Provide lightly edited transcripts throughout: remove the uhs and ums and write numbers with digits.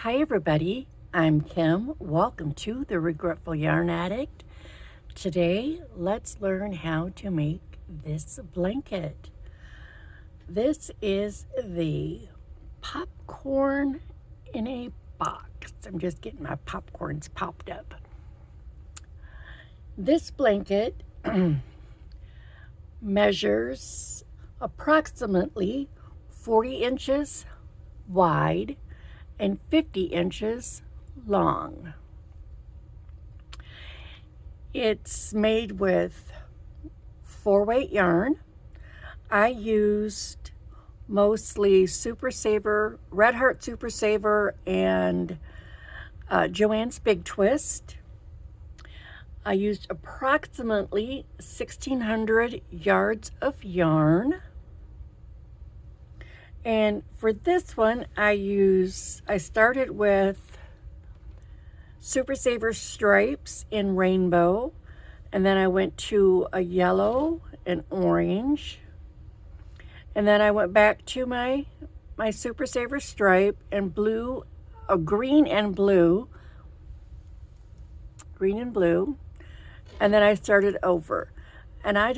Hi everybody, I'm Kim. Welcome to the Regretful Yarn Addict. Today, let's learn how to make this blanket. This is the popcorn in a box. I'm just getting my popcorns popped up. This blanket measures approximately 40 inches wide and 50 inches long. It's made with 4-weight yarn. I used mostly Super Saver, Red Heart Super Saver, and Joann's Big Twist. I used approximately 1,600 yards of yarn. And for this one, I started with Super Saver stripes in rainbow, and then I went to a yellow and orange, and then I went back to my Super Saver stripe and blue, green and blue, and then I started over. And I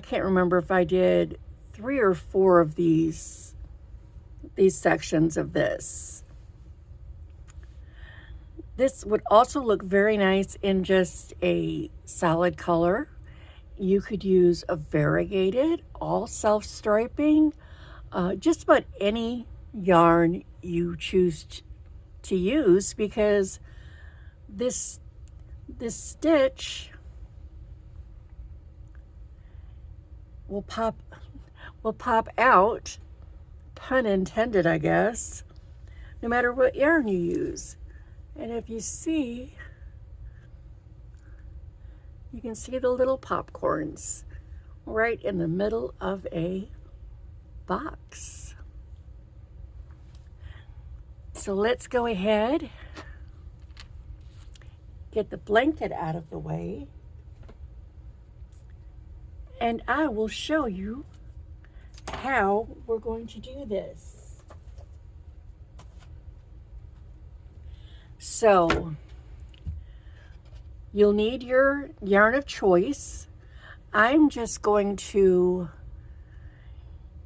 can't remember if I did 3 or 4 of these sections of this. This would also look very nice in just a solid color. You could use a variegated, all self-striping, just about any yarn you choose to use, because this stitch will pop out, pun intended, I guess, no matter what yarn you use. And if you see, you can see the little popcorns right in the middle of a box. So let's go ahead, get the blanket out of the way, and I will show you how we're going to do this. So you'll need your yarn of choice. I'm just going to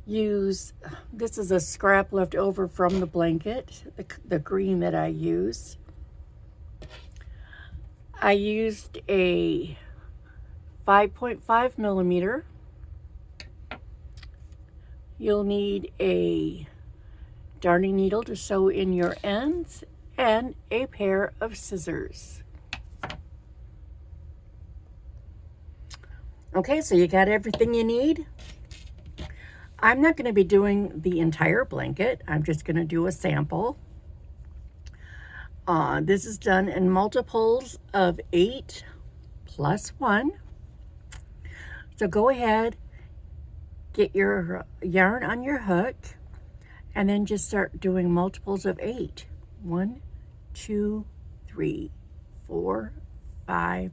use, this is a scrap left over from the blanket, the green that I used. I used a 5.5 millimeter. You'll need a darning needle to sew in your ends and a pair of scissors. Okay, so you got everything you need. I'm not going to be doing the entire blanket. I'm just going to do a sample. This is done in multiples of 8 plus 1. So go ahead, get your yarn on your hook, and then just start doing multiples of 8. 1, 2, 3, 4, 5,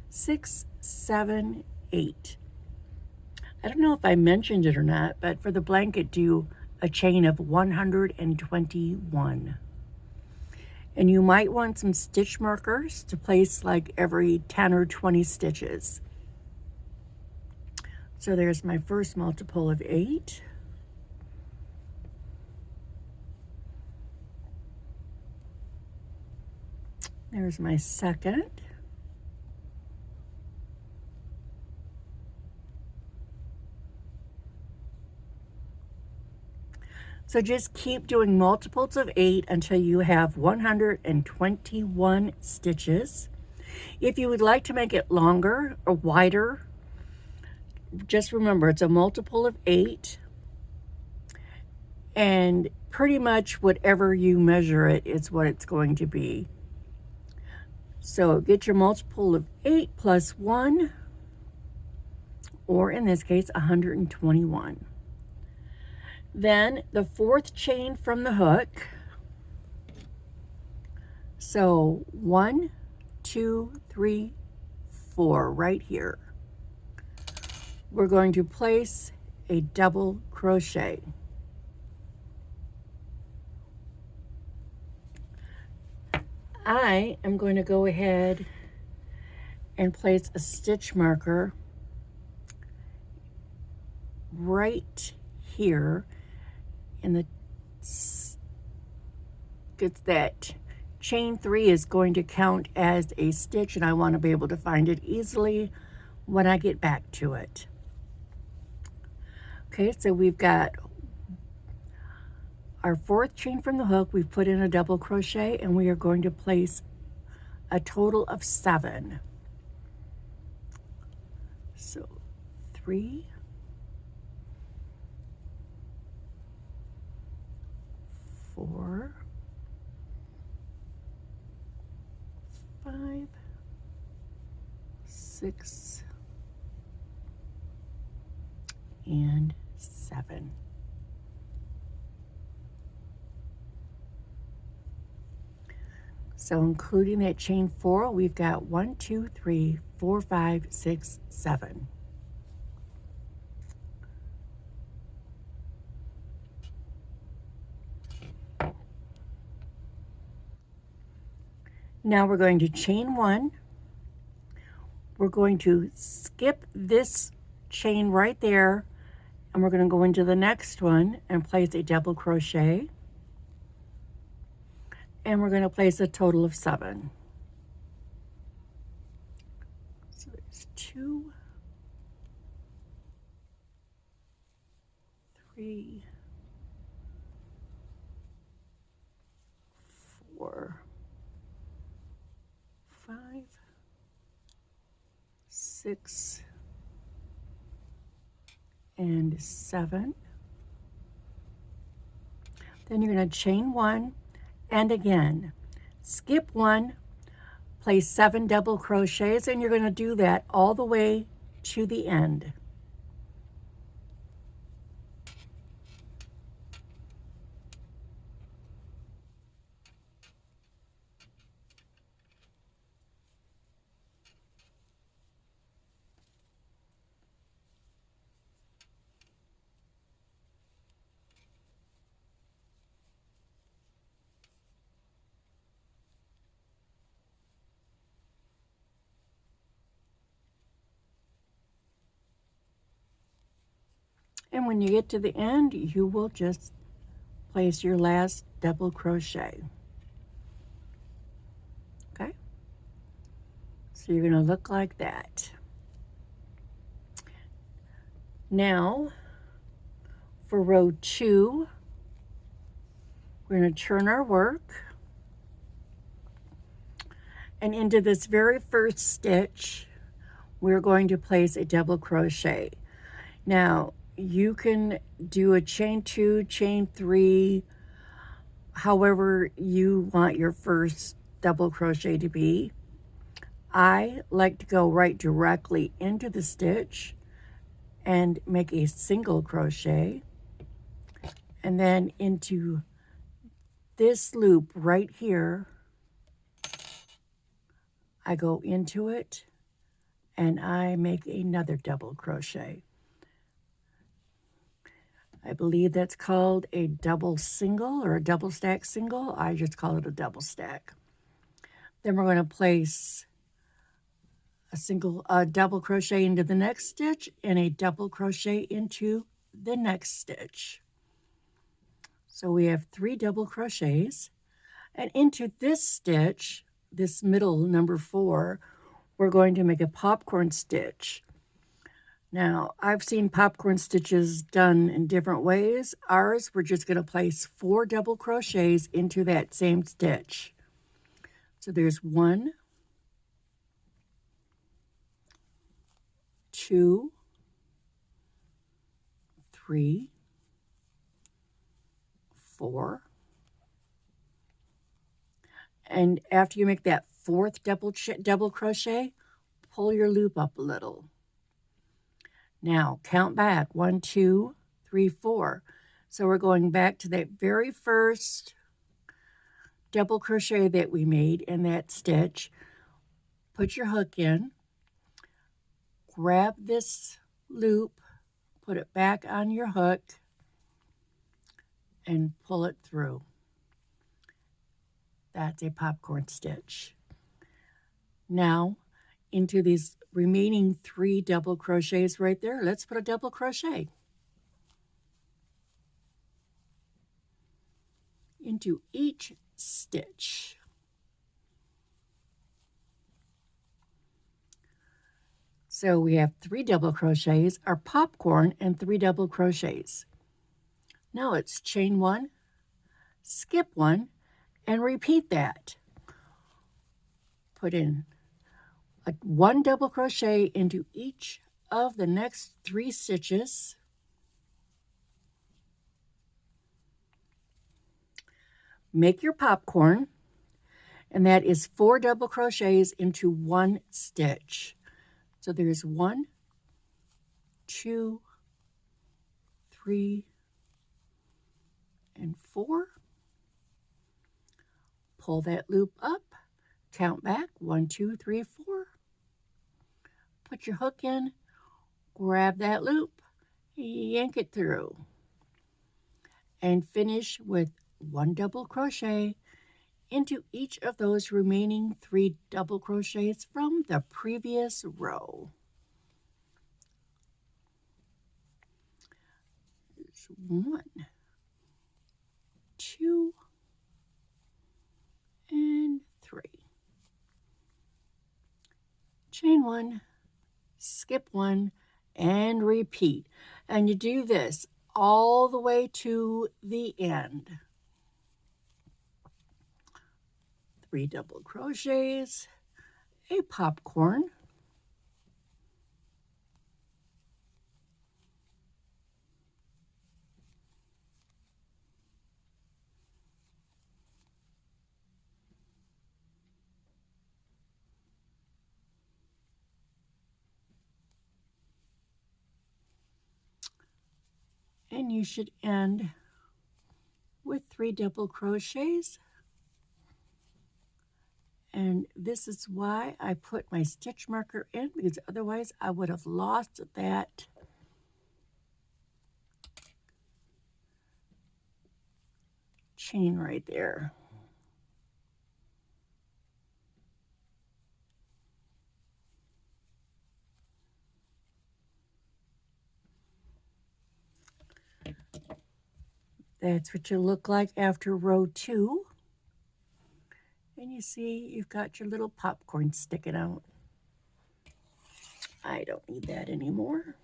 6, 7, 8. I don't know if I mentioned it or not, but for the blanket, do a chain of 121. And you might want some stitch markers to place like every 10 or 20 stitches. So there's my first multiple of 8. There's my second. So just keep doing multiples of 8 until you have 121 stitches. If you would like to make it longer or wider, just remember it's a multiple of 8, and pretty much whatever you measure it is what it's going to be. So get your multiple of 8 plus 1, or in this case 121. Then the 4th chain from the hook. So 1, 2, 3, 4 right here. We're going to place a double crochet. I am going to go ahead and place a stitch marker right here in the, it's that chain 3 is going to count as a stitch, and I want to be able to find it easily when I get back to it. Okay, so we've got our 4th chain from the hook. We've put in a double crochet, and we are going to place a total of 7. So 3, 4, 5, 6, and 7. So including that chain 4, we've got 1, 2, 3, 4, 5, 6, 7. Now we're going to chain 1. We're going to skip this chain right there, and we're going to go into the next one and place a double crochet, and we're going to place a total of 7. So there's 2, 3, 4, 5, 6, and 7. Then you're going to chain 1, and again skip 1, place 7 double crochets, and you're going to do that all the way to the end. And when you get to the end, you will just place your last double crochet. Okay? So you're going to look like that. Now, for row 2, we're going to turn our work, and into this very first stitch, we're going to place a double crochet. Now, you can do a chain 2, chain 3, however you want your first double crochet to be. I like to go right directly into the stitch and make a single crochet, and then into this loop right here, I go into it and I make another double crochet. I believe that's called a double single or a double stack single. I just call it a double stack. Then we're going to place a double crochet into the next stitch and a double crochet into the next stitch. So we have 3 double crochets, and into this stitch, this middle number 4, we're going to make a popcorn stitch. Now, I've seen popcorn stitches done in different ways. Ours, we're just going to place 4 double crochets into that same stitch. So there's 1, 2, 3, 4. And after you make that 4th double crochet, pull your loop up a little. Now, count back, 1, 2, 3, 4. So we're going back to that very first double crochet that we made in that stitch. Put your hook in, grab this loop, put it back on your hook, and pull it through. That's a popcorn stitch. Now, into these remaining 3 double crochets right there, let's put a double crochet into each stitch. So we have 3 double crochets, our popcorn, and 3 double crochets. Now let's chain 1, skip 1, and repeat that. Put in 1 double crochet into each of the next 3 stitches. Make your popcorn, and that is 4 double crochets into 1 stitch. So there's 1, 2, 3, and 4. Pull that loop up, count back, 1, 2, 3, 4. Put your hook in, grab that loop, yank it through, and finish with 1 double crochet into each of those remaining 3 double crochets from the previous row. There's 1, 2, and 3. Chain 1, skip 1, and repeat. And you do this all the way to the end. 3 double crochets, a popcorn, and you should end with 3 double crochets. And this is why I put my stitch marker in, because otherwise I would have lost that chain right there. That's what you look like after row 2. And you see you've got your little popcorn sticking out. I don't need that anymore.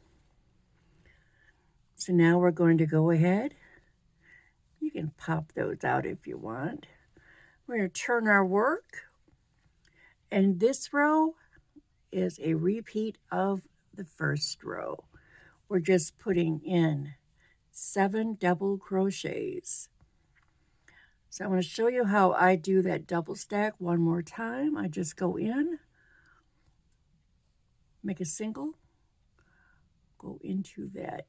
So now we're going to go ahead. You can pop those out if you want. We're going to turn our work. And this row is a repeat of the first row. We're just putting in 7 double crochets. So I'm going to show you how I do that double stack one more time. I just go in, make a single, go into that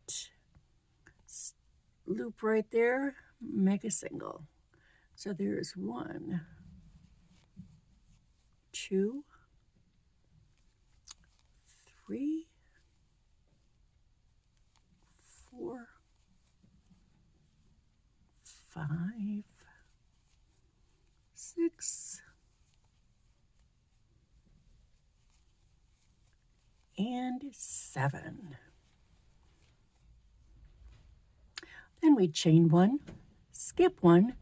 loop right there, make a single. So there's 1, 2, 3, 4, 5, 6, and 7. Then we chain 1, skip 1,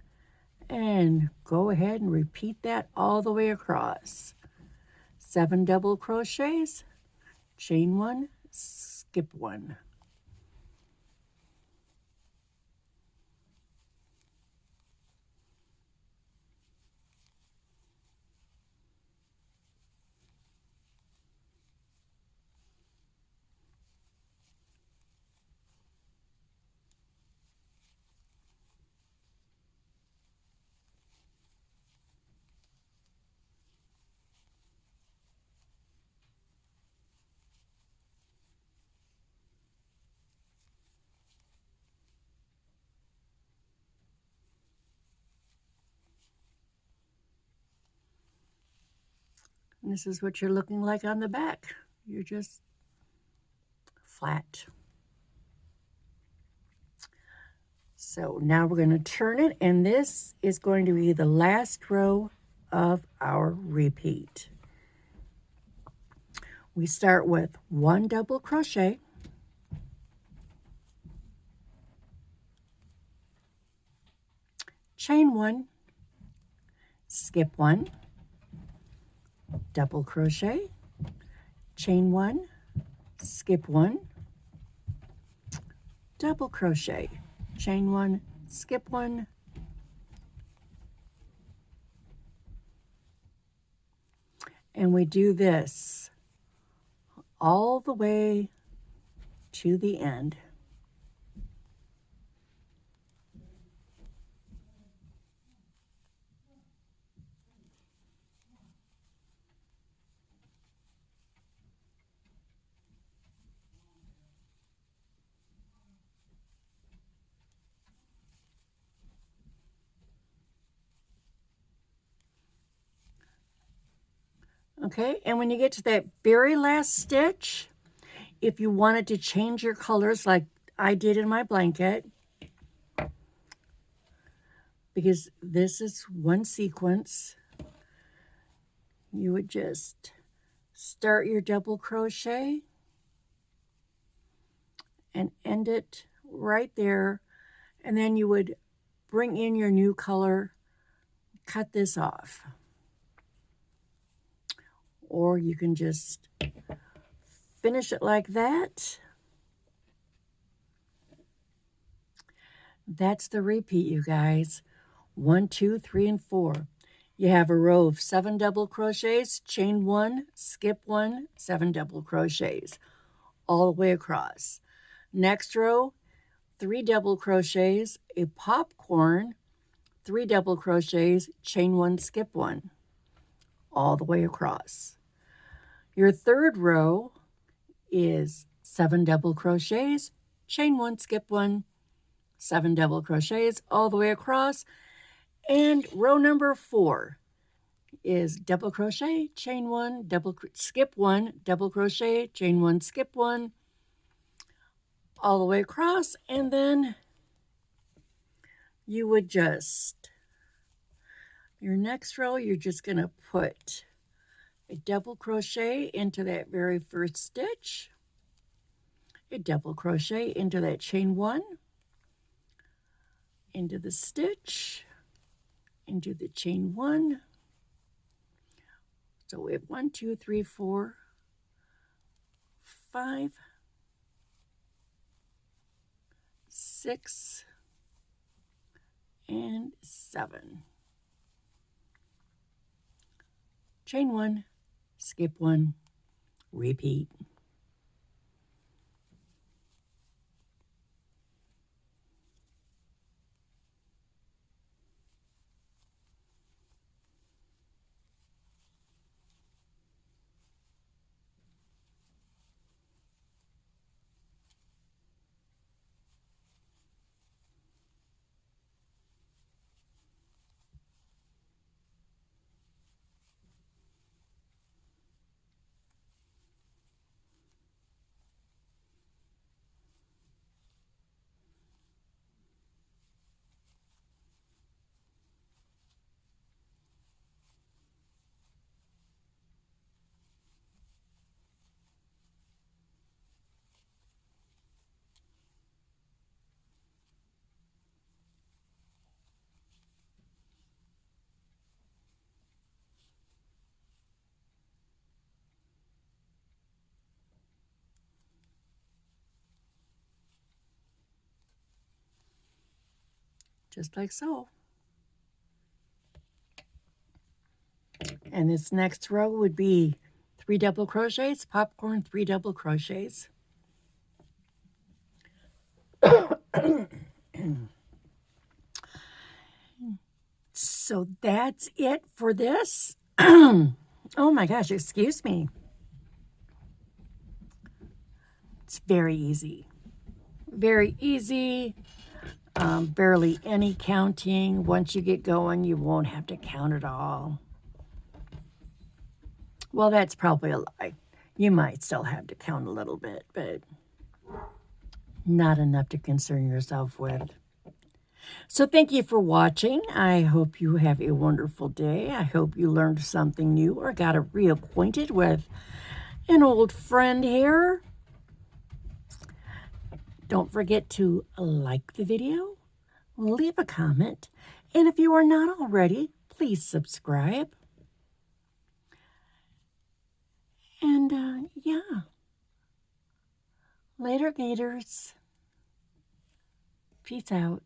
and go ahead and repeat that all the way across. 7 double crochets, chain 1, skip 1. And this is what you're looking like on the back. You're just flat. So now we're going to turn it, and this is going to be the last row of our repeat. We start with 1 double crochet, chain 1, skip 1, double crochet, chain 1, skip 1, double crochet, chain 1, skip 1, and we do this all the way to the end. Okay, and when you get to that very last stitch, if you wanted to change your colors like I did in my blanket, because this is one sequence, you would just start your double crochet and end it right there, and then you would bring in your new color, cut this off. Or you can just finish it like that. That's the repeat, you guys. 1, 2, 3, and 4. You have a row of 7 double crochets, chain 1, skip 1, 7 double crochets, all the way across. Next row, 3 double crochets, a popcorn, 3 double crochets, chain 1, skip 1, all the way across. Your third row is 7 double crochets, chain 1, skip 1, 7 double crochets all the way across. And row number 4 is double crochet, chain 1, skip 1, double crochet, chain 1, skip 1, all the way across. And then you would just, your next row, you're just going to put a double crochet into that very first stitch, a double crochet into that chain 1, into the stitch, into the chain 1. So we have 1, 2, 3, 4, 5, 6, and 7. Chain 1, skip 1, repeat. Just like so. And this next row would be 3 double crochets, popcorn, 3 double crochets. So that's it for this. Oh my gosh, excuse me. It's very easy. Very easy. Barely any counting. Once you get going, you won't have to count it all. Well, that's probably a lie. You might still have to count a little bit, but not enough to concern yourself with. So thank you for watching. I hope you have a wonderful day. I hope you learned something new or got reacquainted with an old friend here. Don't forget to like the video, leave a comment, and if you are not already, please subscribe. And yeah, later gators. Peace out.